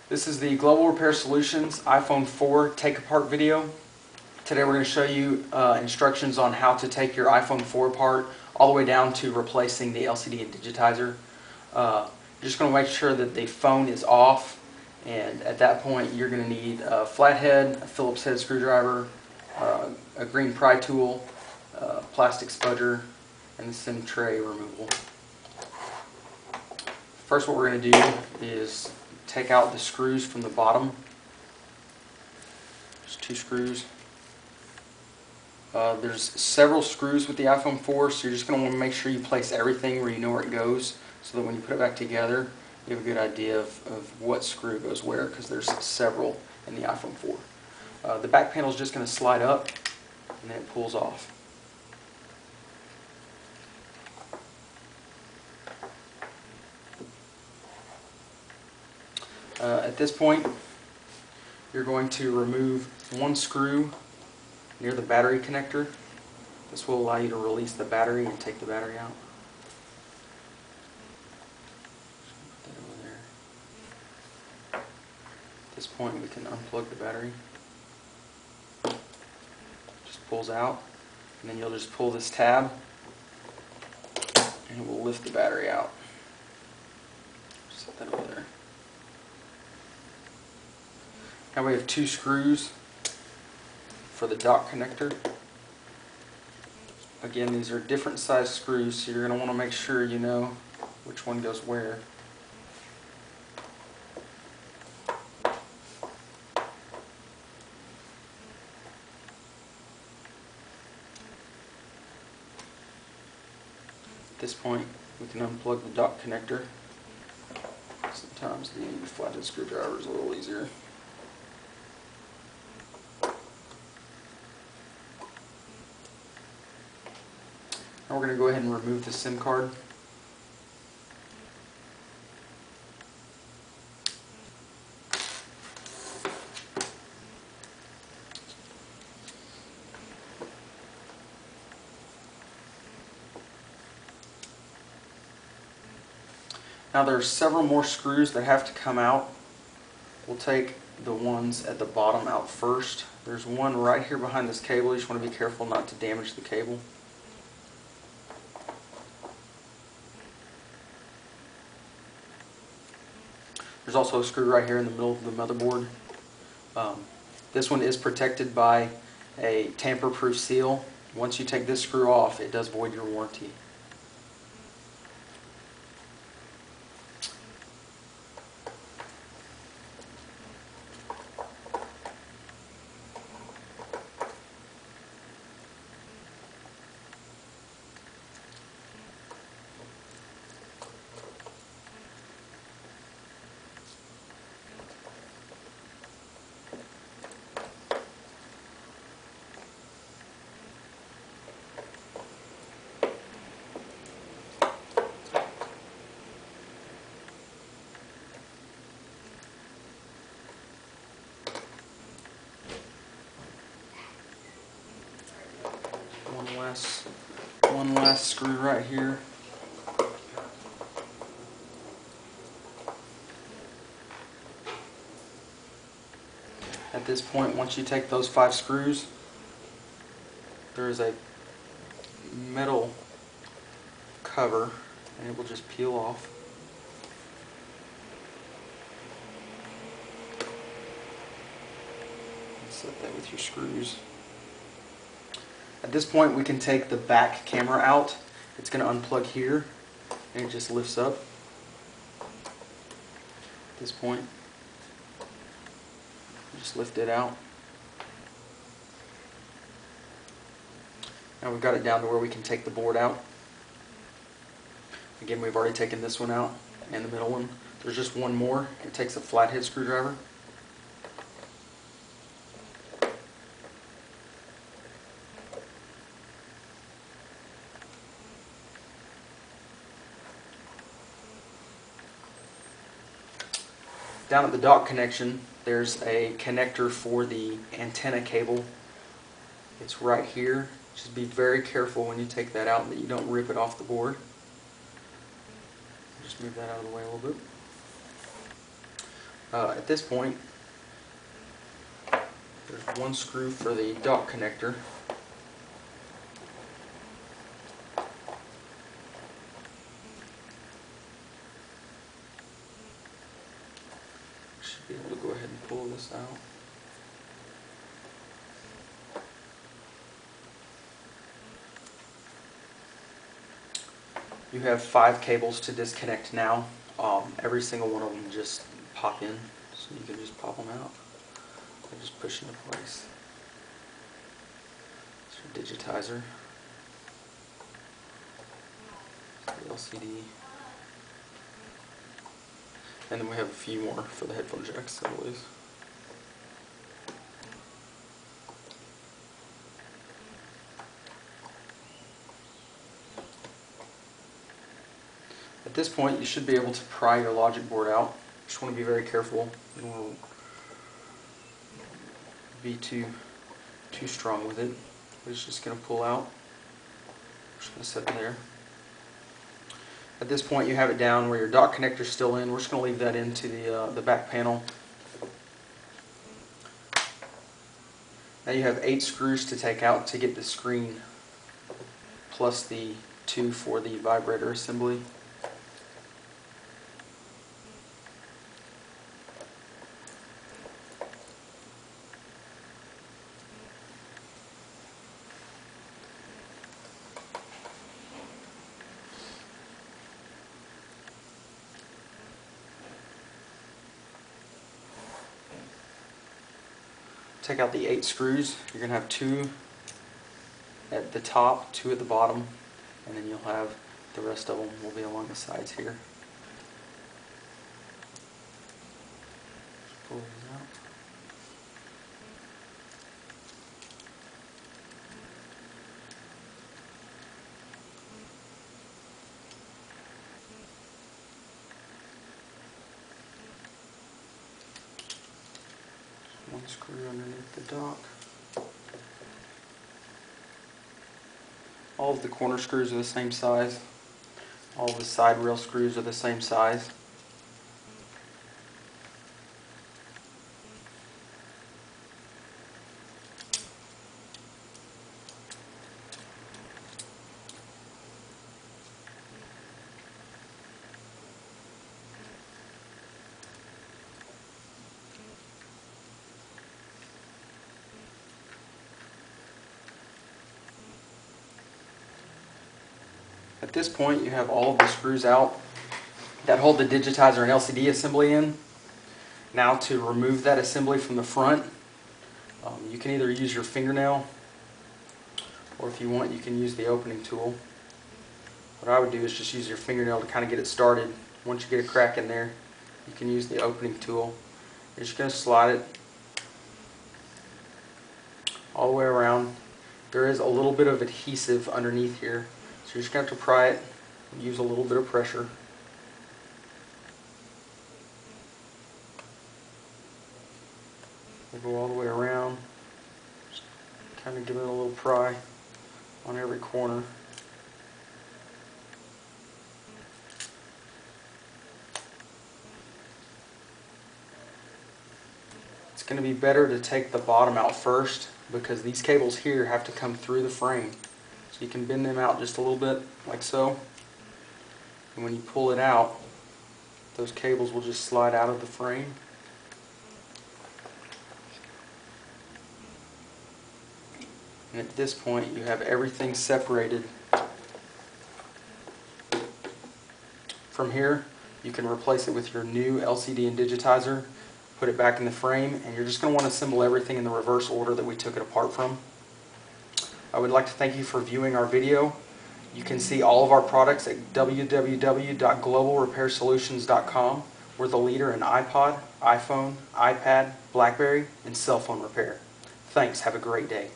This is the Global Repair Solutions iPhone 4 take apart video. Today we're going to show you instructions on how to take your iPhone 4 apart all the way down to replacing the LCD and digitizer. You're just going to make sure that the phone is off, and at that point you're going to need a flathead, a Phillips head screwdriver, a green pry tool, a plastic spudger, and the SIM tray removal. First, what we're going to do is take out the screws from the bottom. There's 2 screws. There's several screws with the iPhone 4, so you're just going to want to make sure you place everything where you know where it goes, so that when you put it back together you have a good idea of what screw goes where, because there's several in the iPhone 4. The back panel is just going to slide up and then it pulls off. At this point, you're going to remove one screw near the battery connector. This will allow you to release the battery and take the battery out. Put that over there. At this point, we can unplug the battery. Just pulls out, and then you'll just pull this tab, and it will lift the battery out. Just set that over there. Now we have 2 screws for the dock connector. Again, these are different size screws, so you're going to want to make sure you know which one goes where. At this point, we can unplug the dock connector. Sometimes the flathead screwdriver is a little easier. Now we're going to go ahead and remove the SIM card. Now there are several more screws that have to come out. We'll take the ones at the bottom out first. There's one right here behind this cable. You just want to be careful not to damage the cable. There's also a screw right here in the middle of the motherboard. This one is protected by a tamper-proof seal. Once you take this screw off, it does void your warranty. One last screw right here. At this point, once you take those 5 screws, there is a metal cover, and it will just peel off. Set that with your screws. At this point, we can take the back camera out. It's going to unplug here, and it just lifts up. At this point, just lift it out. Now we've got it down to where we can take the board out. Again, we've already taken this one out and the middle one. There's just one more. It takes a flathead screwdriver. Down at the dock connection, there's a connector for the antenna cable. It's right here. Just be very careful when you take that out that you don't rip it off the board. Just move that out of the way a little bit. At this point, there's one screw for the dock connector. Should be able to go ahead and pull this out. You have 5 cables to disconnect now. Every single one of them just pop in, so you can just pop them out and just push into place. It's your digitizer, the LCD, and then we have a few more for the headphone jacks, I believe. At this point, you should be able to pry your logic board out. Just want to be very careful. You don't want to be too strong with it. It's just going to pull out. Just going to set it there. At this point, you have it down where your dock connector is still in. We're just going to leave that into the back panel. Now you have 8 screws to take out to get the screen, plus the 2 for the vibrator assembly. Take out the 8 screws. You're going to have 2 at the top, 2 at the bottom, and then you'll have the rest of them will be along the sides here. Just pull these out. One screw underneath the dock. All of the corner screws are the same size. All of the side rail screws are the same size. At this point, you have all of the screws out that hold the digitizer and LCD assembly in. Now to remove that assembly from the front, you can either use your fingernail, or if you want, you can use the opening tool. What I would do is just use your fingernail to kind of get it started. Once you get a crack in there, you can use the opening tool. You're just going to slide it all the way around. There is a little bit of adhesive underneath here, so you're just going to have to pry it and use a little bit of pressure. We'll go all the way around, just kind of give it a little pry on every corner. It's going to be better to take the bottom out first, because these cables here have to come through the frame. So you can bend them out just a little bit, like so. And when you pull it out, those cables will just slide out of the frame. And at this point, you have everything separated. From here, you can replace it with your new LCD and digitizer, put it back in the frame, and you're just going to want to assemble everything in the reverse order that we took it apart from. I would like to thank you for viewing our video. You can see all of our products at www.globalrepairsolutions.com. We're the leader in iPod, iPhone, iPad, BlackBerry, and cell phone repair. Thanks. Have a great day.